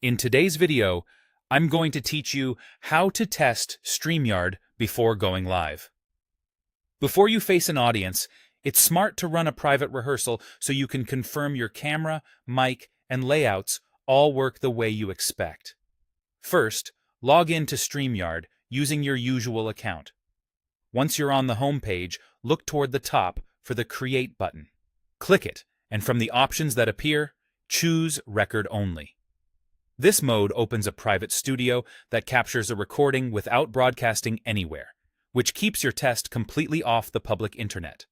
In today's video, I'm going to teach you how to test StreamYard before going live. Before you face an audience, it's smart to run a private rehearsal so you can confirm your camera, mic, and layouts all work the way you expect. First, log in to StreamYard using your usual account. Once you're on the home page, look toward the top for the Create button. Click it, and from the options that appear, choose Record Only. This mode opens a private studio that captures a recording without broadcasting anywhere, which keeps your test completely off the public internet.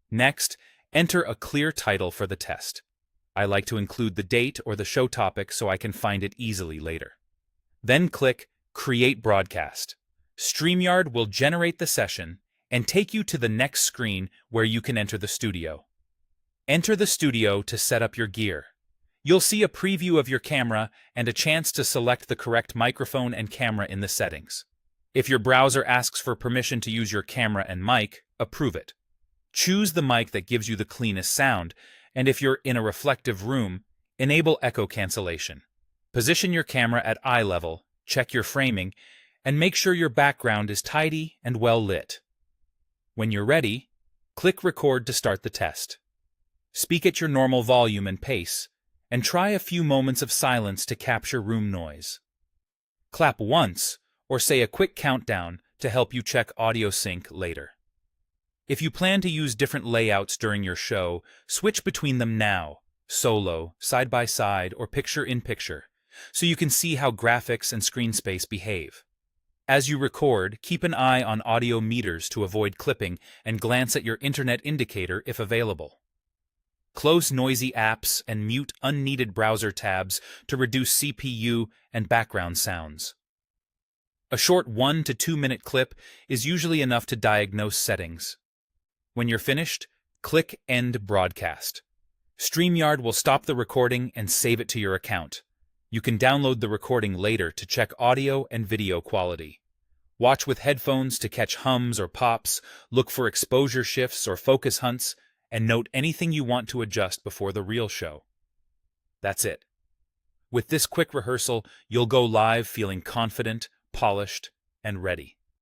Next, enter a clear title for the test. I like to include the date or the show topic so I can find it easily later. Then click Create Broadcast. StreamYard will generate the session and take you to the next screen where you can enter the studio. Enter the studio to set up your gear. You'll see a preview of your camera and a chance to select the correct microphone and camera in the settings. If your browser asks for permission to use your camera and mic, approve it. Choose the mic that gives you the cleanest sound, and if you're in a reflective room, enable echo cancellation. Position your camera at eye level, check your framing, and make sure your background is tidy and well lit. When you're ready, click Record to start the test. Speak at your normal volume and pace, and try a few moments of silence to capture room noise. Clap once, or say a quick countdown to help you check audio sync later. If you plan to use different layouts during your show, switch between them now, solo, side-by-side, or picture-in-picture, so you can see how graphics and screen space behave. As you record, keep an eye on audio meters to avoid clipping and glance at your internet indicator if available. Close noisy apps and mute unneeded browser tabs to reduce CPU and background sounds. A short 1 to 2 minute clip is usually enough to diagnose settings. When you're finished, click End Broadcast. StreamYard will stop the recording and save it to your account. You can download the recording later to check audio and video quality. Watch with headphones to catch hums or pops, look for exposure shifts or focus hunts, and note anything you want to adjust before the real show. That's it. With this quick rehearsal, you'll go live feeling confident, polished, and ready.